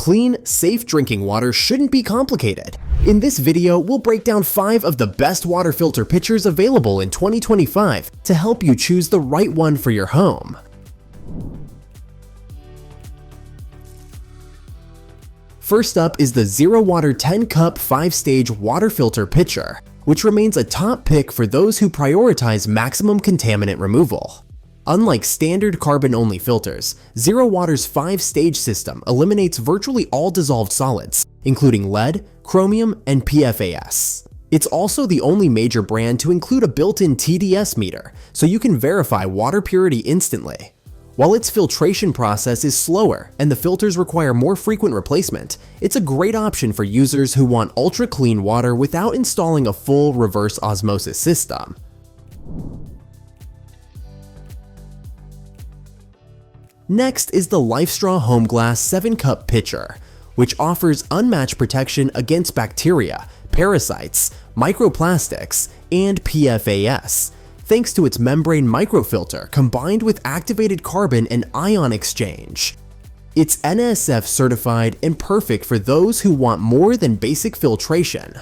Clean, safe drinking water shouldn't be complicated. In this video, we'll break down 5 of the best water filter pitchers available in 2025 to help you choose the right one for your home. First up is the ZeroWater 10-cup 5-stage water filter pitcher, which remains a top pick for those who prioritize maximum contaminant removal. Unlike standard carbon-only filters, ZeroWater's 5-stage system eliminates virtually all dissolved solids, including lead, chromium, and PFAS. It's also the only major brand to include a built-in TDS meter, so you can verify water purity instantly. While its filtration process is slower and the filters require more frequent replacement, it's a great option for users who want ultra-clean water without installing a full reverse osmosis system. Next is the LifeStraw Home Glass 7-cup pitcher, which offers unmatched protection against bacteria, parasites, microplastics, and PFAS, thanks to its membrane microfilter combined with activated carbon and ion exchange. It's NSF certified and perfect for those who want more than basic filtration.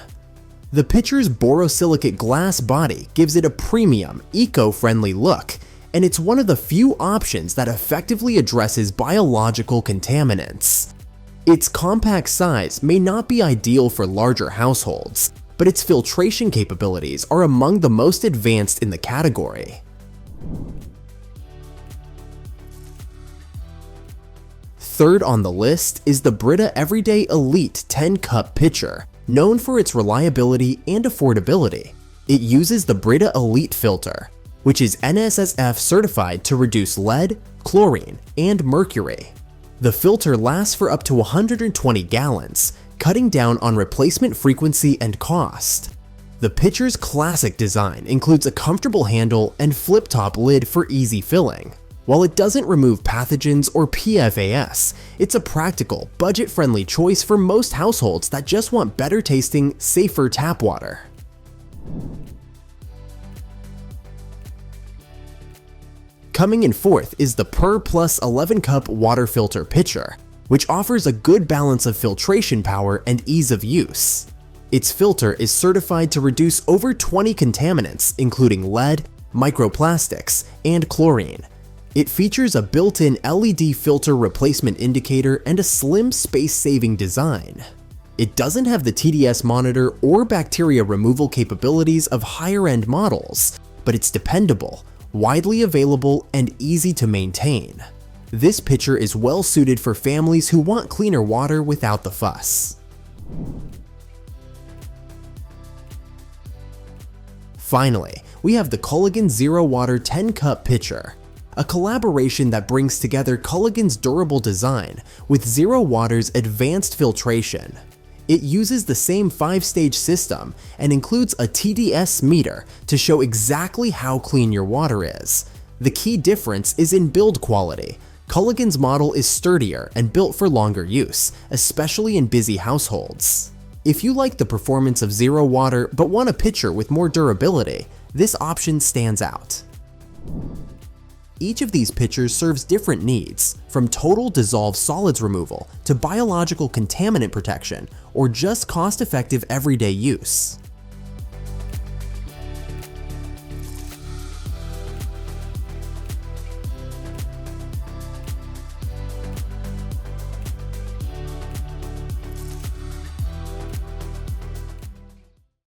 The pitcher's borosilicate glass body gives it a premium, eco-friendly look, and it's one of the few options that effectively addresses biological contaminants. Its compact size may not be ideal for larger households, but its filtration capabilities are among the most advanced in the category. Third on the list is the Brita Everyday Elite 10-cup pitcher, known for its reliability and affordability. It uses the Brita Elite filter, which is NSSF certified to reduce lead, chlorine, and mercury. The filter lasts for up to 120 gallons, cutting down on replacement frequency and cost. The pitcher's classic design includes a comfortable handle and flip-top lid for easy filling. While it doesn't remove pathogens or PFAS, it's a practical, budget-friendly choice for most households that just want better-tasting, safer tap water. Coming in fourth is the PUR Plus 11-cup water filter pitcher, which offers a good balance of filtration power and ease of use. Its filter is certified to reduce over 20 contaminants, including lead, microplastics, and chlorine. It features a built-in LED filter replacement indicator and a slim space-saving design. It doesn't have the TDS monitor or bacteria removal capabilities of higher-end models, but it's dependable, widely available, and easy to maintain. This pitcher is well suited for families who want cleaner water without the fuss. Finally, we have the Culligan ZeroWater 10-cup pitcher, a collaboration that brings together Culligan's durable design with ZeroWater's advanced filtration. It uses the same 5-stage system and includes a TDS meter to show exactly how clean your water is. The key difference is in build quality. Culligan's model is sturdier and built for longer use, especially in busy households. If you like the performance of ZeroWater but want a pitcher with more durability, this option stands out. Each of these pitchers serves different needs, from total dissolved solids removal to biological contaminant protection or just cost-effective everyday use.